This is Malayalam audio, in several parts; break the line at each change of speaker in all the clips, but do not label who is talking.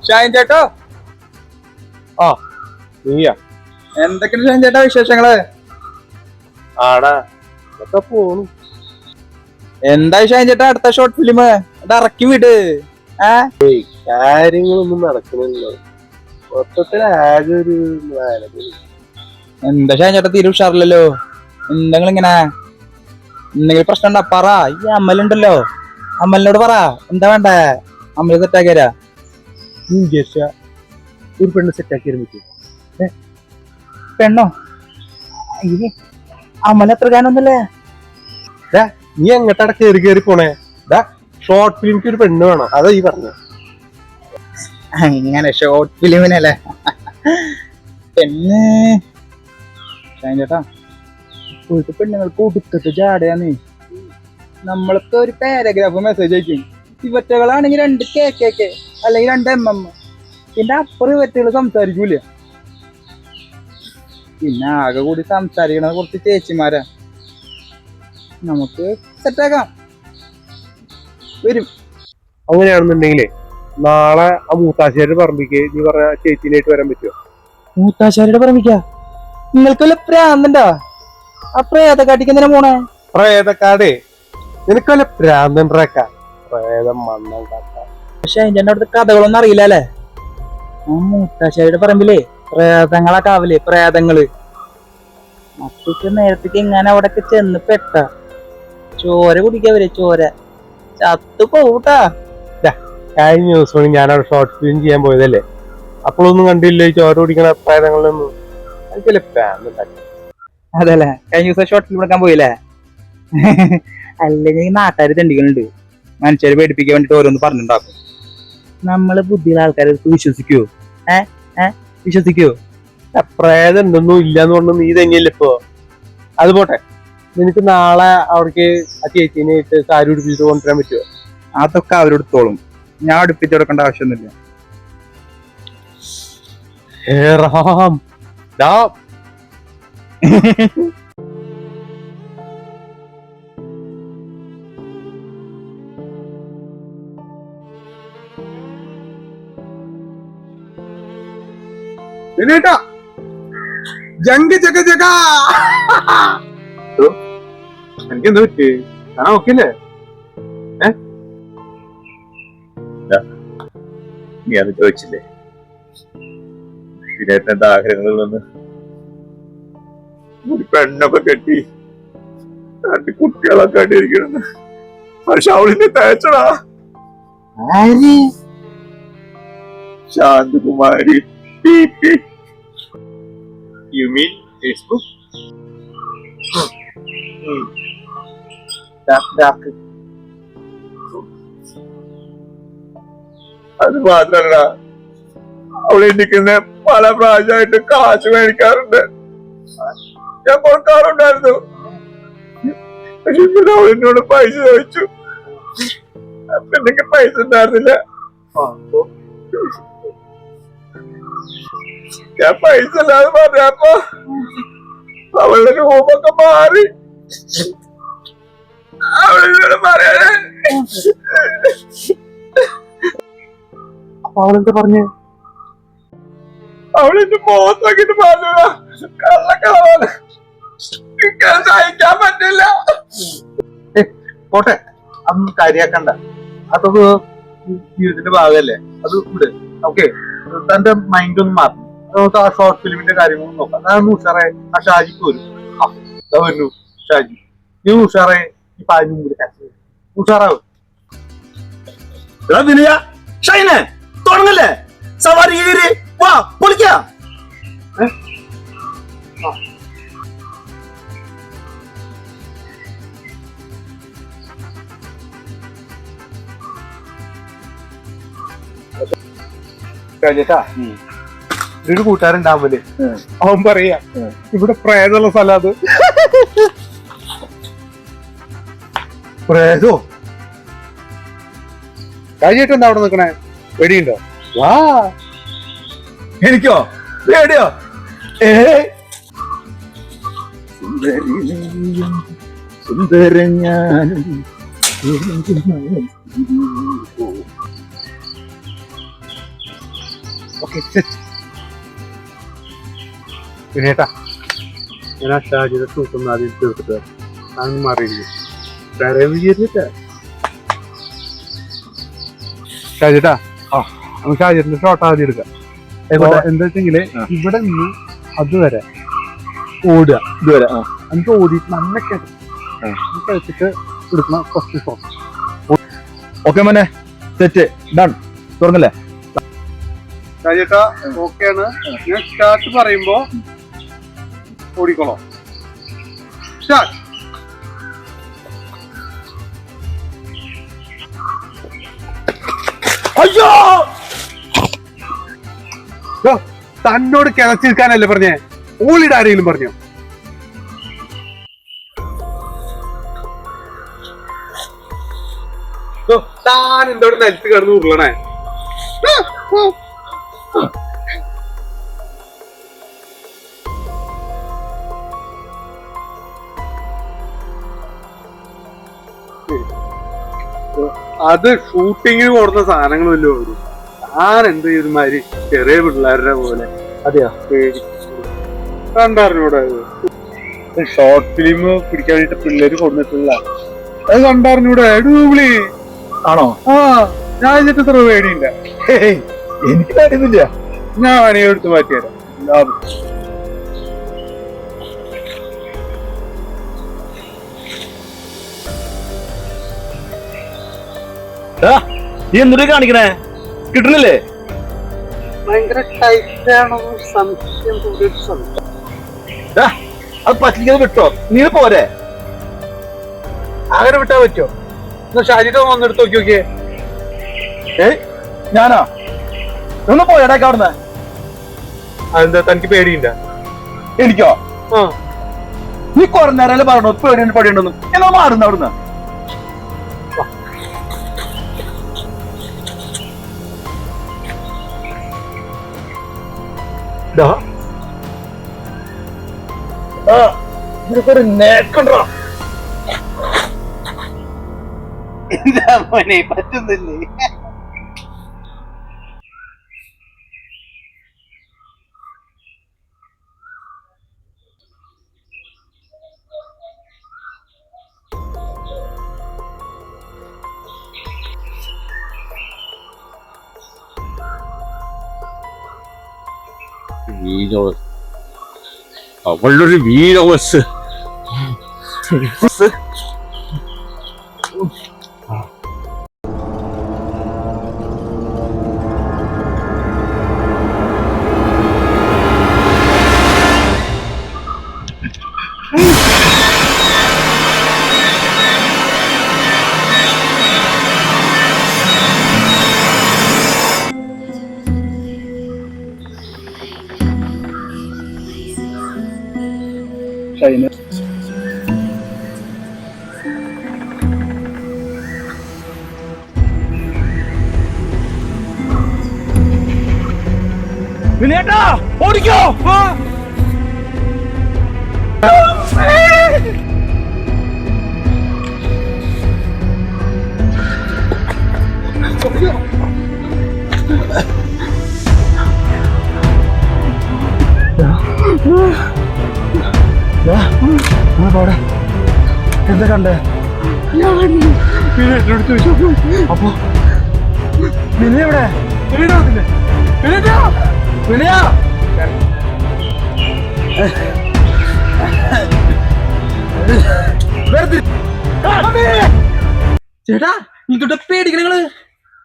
ഷായൻ ചേട്ടോ.
ആ നീയാ?
എന്തൊക്കെയാണ് ഷായൻ ചേട്ടാ വിശേഷങ്ങള്?
ആടാ ഇതൊക്കെ പോണു.
എന്തായി ഷായൻ ചേട്ടാ അടുത്ത ഷോർട്ട് ഫിലിം അത് ഇറക്കി വിട്.
കാര്യങ്ങളൊന്നും നടക്കണില്ല. മൊത്തത്തിൽ ആകെ ഒരു
എന്താ ഷായൻ ചേട്ടാ തീരെ ഉഷാറില്ലല്ലോ. എന്തെങ്കിലും എന്തെങ്കിലും പ്രശ്നം ഉണ്ടാ പറ. ഈ അമ്മലുണ്ടല്ലോ, അമ്മലിനോട് പറ എന്താ വേണ്ടേ. അമ്മല് സെറ്റാക്കിയരാ.
ഒരു പെണ്ണ് സെറ്റാക്കി
പെണ്ണോ? അമ്മല എത്ര കാനൊന്നല്ലേ.
നീ എങ്ങട്ടാടെ കേറി പോണേ? ഷോർട്ട് ഫിലിമിക്ക് ഒരു പെണ്ണ് വേണം, അതാ ഈ പറഞ്ഞ.
അങ്ങനെ ഷോർട്ട് ഫിലിമിനല്ലേ പെണ്ണ്? ഷായൻ ചേട്ടാ ഇപ്പോഴത്തെ പെണ്ണുങ്ങൾക്ക് ഒടുക്കത്തെ ജാടയാന്നേ. നമ്മളൊക്കെ ഒരു പാരഗ്രാഫ് മെസ്സേജ് അയക്കും. ഇവറ്റകളാണെങ്കിൽ 2 KKK അല്ലെങ്കിൽ 2 MM. പിന്നെ അപ്പുറം ഇവറ്റകൾ സംസാരിക്കൂല. പിന്നെ ആകെ കൂടി സംസാരിക്കണ കുറച്ച് ചേച്ചിമാരാ. നമുക്ക് സെറ്റാക്കാം, വരും.
അങ്ങനെയാണെന്നുണ്ടെങ്കിലേ നാളെ ആ മൂത്താശ്ശേരിയുടെ പറമ്പിക്ക് നീ പറഞ്ഞ ചേച്ചിയിലേക്ക് വരാൻ പറ്റുമോ?
മൂത്താശ്ശേരിയുടെ പറമ്പിക്കാ? നിങ്ങൾക്ക് വല്ല പ്രാന്തണ്ടാ? ആ പ്രേതക്കാട്ടിക്ക് പോണേ?
പ്രേതക്കാടേ നിനക്ക് വല്ല പ്രാന്തണ്ടാക്ക? പ്രേതം മണ്ണം കാക്ക.
പക്ഷെ അതിന്റെ അവിടുത്തെ കഥകളൊന്നും അറിയില്ല അല്ലേ? ആ മൂത്താശ്ശേരിയുടെ പറമ്പിലേ പ്രേതങ്ങളാ കാവല്, പ്രേതങ്ങള്. മക്കൾക്ക് നേരത്തേക്ക് എങ്ങനെ അവിടൊക്കെ ചെന്ന് പെട്ട ചോര കുടിക്കാവരെ, ചോര ചത്തു പോട്ടാ.
കഴിഞ്ഞ ദിവസം ഞാൻ അവിടെ ഷോർട്ട് ഫിലിം ചെയ്യാൻ പോയതല്ലേ, അപ്പോഴൊന്നും കണ്ടില്ലേ ചോര കുടിക്കണ പ്രേതങ്ങളിലൊന്നും? എനിക്കല്ലേ പ്രാന്തണ്ടാക്ക.
അതല്ലേ കഴിഞ്ഞ ദിവസം ഷോർട്ട് ഫിലിം എടുക്കാൻ പോയില്ലേ? അല്ലെങ്കിൽ നാട്ടുകാർ തെണ്ടികളുണ്ട്, മനുഷ്യരെ പേടിപ്പിക്കാൻ വേണ്ടിട്ട് ഓരോന്ന് പറഞ്ഞിട്ടുണ്ടാക്കും. നമ്മള് ബുദ്ധിയുള്ള ആൾക്കാരെ വിശ്വസിക്കുവോ? വിശ്വസിക്കുവോ?
പ്രേതം ഉണ്ടെന്നും ഇല്ലാന്ന് പറഞ്ഞു നീ തന്നെയല്ലേ ഇപ്പൊ. അത് പോട്ടെ, നിനക്ക് നാളെ അവിടേക്ക് ആ ചേച്ചീനെ ഇട്ട് സാരി ഉടുപ്പിച്ചിട്ട് കൊണ്ടുവരാൻ പറ്റുമോ?
അതൊക്കെ അവരെടുത്തോളും, ഞാൻ അടുപ്പിച്ച് കൊടുക്കേണ്ട ആവശ്യമൊന്നുമില്ല.
ജംഗ് ജഗ ജഗ. എനിക്കെന്താ പറ്റി? ഞാൻ നോക്കില്ലേ?
നീ അത് ചോദിച്ചില്ലേ ഇതിനകത്തെ ആഗ്രഹങ്ങളിലൊന്ന്? ഒരു പെണ്ണൊക്കെ കെട്ടി 2 കുട്ടികളൊക്കെ കണ്ടിരിക്കണെന്ന്. പക്ഷെ അവളിനെ തേച്ചടാ. ശാന്തകുമാരി. You mean Facebook? അത് മാത്രല്ല, അവളെ എനിക്കുന്ന പല പ്രാവശ്യമായിട്ട് കാശ് മേടിക്കാറുണ്ട്, ഞാൻ കൊടുക്കാറുണ്ടായിരുന്നു. പക്ഷെ ഇന്നലെ അവളെന്നോട് പൈസ ചോദിച്ചു. അപ്പൊ എനിക്ക് പൈസ ഉണ്ടായിരുന്നില്ല. ഞാൻ പൈസ അല്ലാതെ പറഞ്ഞപ്പോ അവളുടെ രൂപമൊക്കെ മാറി. അവളെന്നോട് പറയാ.
അവളെന്താ പറഞ്ഞേ?
അവളെന്റെ മുഖത്തോക്കിട്ട് പറഞ്ഞതാ, കള്ളക്കളവാണ്, സഹിക്കാൻ പറ്റില്ല.
പോട്ടെ, അതൊന്നും കാര്യാക്കണ്ട. അതൊക്കെ ജീവിതത്തിന്റെ ഭാഗമല്ലേ, അത് വിട്. ഓക്കെ, തന്റെ മൈൻഡ് ഒന്നും മാറും. നമുക്ക് ആ ഷോർട്ട് ഫിലിമിന്റെ കാര്യങ്ങളൊന്നും നോക്കാം. ഞാൻ ഉഷാറേ ആ ഷാജിക്ക് വരും. വരുന്നു ഷാജി, നീ ഉഷാറേ ഈ പാലിന് മുമ്പിൽ കരച്ചു ഉഷാറാവും.
ഷൈനെ തുടങ്ങല്ലേ, സവാരി വാ പൊളിക്കാ.
ചേട്ടാ, ഒരു കൂട്ടുകാരുണ്ടാവുമല്ലേ, അവൻ പറയാ ഇവിടെ പ്രേതമുള്ള സ്ഥലം. അത് പ്രേതോ? കഴിഞ്ഞിട്ട് എന്താ അവിടെ നിക്കണേ? പേടിയുണ്ടോ? വാ.
എനിക്കോ പേടിയോ?
സുന്ദരഞ്ഞാനും
ഓക്കെ പിന്നേട്ടാ ഞാൻ ആ ഷാജിയുടെ ഷൂട്ടൊന്നും ആദ്യം തീർത്തിട്ട് അങ്ങനെ മാറിയിരിക്കും വേറെ വിചാരിച്ചിട്ടാ ഷാജിട്ടാ നമുക്ക് ഷാജിന്റെ ഷോട്ട് ആദ്യം എടുക്കാം എന്താ വെച്ചെങ്കില് ഇവിടെ നിന്ന് അതുവരെ ഓടുക
ഇതുവരെ
നമുക്ക് ഓടിയിട്ട് നല്ല കഴിച്ചിട്ട് എടുക്കുന്ന ഫസ്റ്റ് ഷോട്ട്.
ഓക്കെ മോനെ സെറ്റ് ഡൺ തുറന്നല്ലേ
ഷാജിട്ടാ ഓക്കെയാണ് ഞാൻ സ്റ്റാർട്ട് പറയുമ്പോ ഓടിക്കോളോ സ്റ്റാർട്ട്.
അയ്യോ
തന്നോട് കിളച്ചിരിക്കാനല്ലേ പറഞ്ഞേ ഓളിയുടെ ആരെങ്കിലും പറഞ്ഞോ താൻ എന്തോടെ നിലത്ത് കിടന്ന് ഉരുളണേ അത് ഷൂട്ടിങ്ങിന് കൊടുത്ത സാധനങ്ങളല്ലോ വരും താൻ എന്ത് ചെയ്തുമാതിരി ചെറിയ പിള്ളേരുടെ പോലെ
അതെയോ
കണ്ടറിഞ്ഞൂടെ ഷോർട്ട് ഫിലിം പിടിക്കാൻ വേണ്ടിട്ട് പിള്ളേര് കൊണ്ടിട്ടുള്ള അത് കണ്ടറിഞ്ഞൂടെ ഡൂബ്ലി
ആണോ
ആ ഞാൻ ഇതിട്ട് ഇത്ര പേടിയില്ല
എനിക്ക് കാര്യമൊന്നുമില്ല
ഞാൻ വേണമെങ്കിൽ എടുത്ത് മാറ്റിത്തരാം
നീ എന്തൊരു കാണിക്കണേ കിട്ടണില്ലേ
ഭയങ്കര ടൈറ്റ് ആണോ സംശയം
അത് പറ്റില്ല വിട്ടോ നീ പോരെ
അങ്ങനെ വിട്ടാ പറ്റോ എന്നാ ഷാജിട്ട് വന്നെടുത്ത് നോക്കി നോക്കിയേ
ഞാനാ ഒന്ന് പോയടാക്ക അവിടുന്ന്
അതെന്താ തനിക്ക് പേടിയില്ല
എനിക്കോ
ആ
നീ കുറെ നേരം പറഞ്ഞു പേടിയുണ്ട് പടിയുണ്ടെന്ന് എന്നാ മാറുന്ന അവിടുന്ന് നിനക്കൊരു നേക്കണ്ടോ
പറ്റുന്നില്ലേ
അവളൊരു വീരവസ് ഷൈന വിനേട്ടാ ഓടിക്കോ എന്താ കണ്ടേ അപ്പൊ വിനയ എവിടെ വിനയ
ചേട്ടാ ഇതൊക്കെ പേടിക്കണ നിങ്ങള്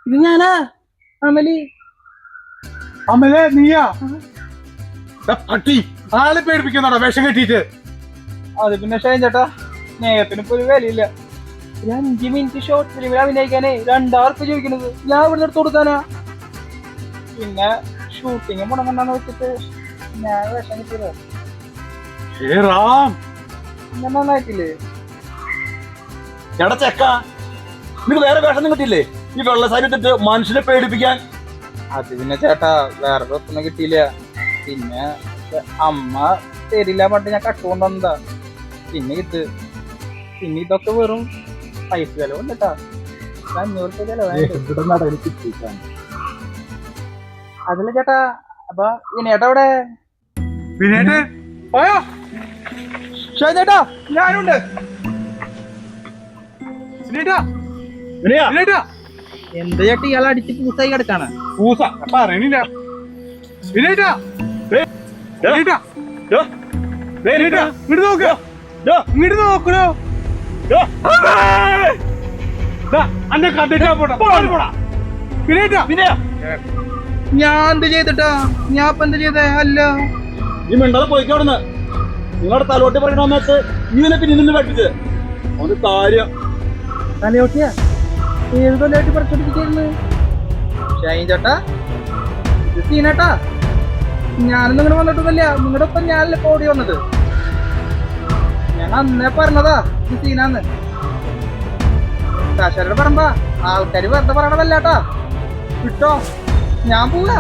ഇത് ഞാനാ അമലി
അമലെ നീയാ പട്ടി ആളെ പേടിപ്പിക്കുന്നോടാ വേഷം കെട്ടിയിട്ട്
അത് പിന്നെ ഷൈൻ ചേട്ടാ സ്നേഹത്തിന് ഇപ്പൊ ഒരു വിലയില്ല ഒരു 5 മിനിറ്റ് ഷോർട്ട് ഫിലിമിൽ അഭിനയിക്കാനേ 2,000 ചോദിക്കണത് ഞാൻ ഇവിടെ എടുത്ത് കൊടുക്കാനാ പിന്നെ ഷൂട്ടിങ് മുടങ്ങണ്ടെന്ന് വെച്ചിട്ട് ഞാൻ വേഷം കിട്ടിയത് ഞാൻ നന്നായിട്ടില്ലേ
എടാ ചെക്ക നിനക്ക് വേറെ വേഷം കിട്ടിയില്ലേ ഈ വെള്ളസാരി ഇട്ടിട്ട് മനുഷ്യനെ പേടിപ്പിക്കാൻ
അത് പിന്നെ ചേട്ടാ വേറെ ഡ്രസ്സൊന്നും കിട്ടിയില്ല പിന്നെ അമ്മ തരില്ല പറഞ്ഞിട്ട് ഞാൻ കട്ടുകൊണ്ടെന്താ പിന്നെ ഇതൊക്കെ വെറും പൈസ ചെലവുണ്ട് കേട്ടാ 500 രൂപ ചെലവാ അതല്ല ചേട്ടാ, അപ്പൊ വിനയേട്ടാ അവിടെ?
വിനേട്ടൻ പോയോ?
ചേട്ടാ
ഞാനുണ്ട്. വിനേട്ടാ
വിനയാ,
വിനേട്ടാ
എന്ത് ചേട്ടാ ഇയാൾ അടിച്ച് പൂസായി കിടക്കാണ്?
പൂസ പറയണില്ല. വിനേട്ടാ വിനേട്ടാ
ഡോ, ദേ
വിനേട്ടാ ഇങ്ങോട്ട് നോക്ക്.
ഡോ,
ഇങ്ങോട്ട് നോക്കണോ?
ഡോ.
അന്നെ കണ്ടിട്ടാ പോടാ. വിനേട്ടാ
വിനയാ,
ഞാൻ എന്ത് ചെയ്തിട്ടാ? ഞാൻ ഇപ്പൊ എന്ത് ചെയ്തേ? അല്ല
നീ മിണ്ടാതെ പോയിക്കോടുന്ന്. നിങ്ങളുടെ തലോട്ടി പറയുന്ന സമയത്ത് ഇങ്ങനെ പിന്നെ നിന്ന് പഠിപ്പിച്ചത് അവന് കാര്യം.
തലയോട്ടിയാ? ഏത് തലയോട്ടി പറിച്ചോണ്ടിരിക്കുന്നു? ഷൈൻ ചേട്ടാ, ഇത് സീനേട്ടാ. ഞാനൊന്നും ഇങ്ങനെ വന്നിട്ടൊന്നുമില്ല. നിങ്ങളുടെ ഒപ്പം ഞാനല്ലേ ഇപ്പൊ ഓടി വന്നത്. ഞാൻ അന്നേ പറഞ്ഞതാ ഇത് സീനാന്ന്. കാശാരുടെ പറമ്പാ, ആൾക്കാര് വെറുതെ പറയണതല്ലാട്ടാ. വിട്ടോ, ഞാൻ പോവാ.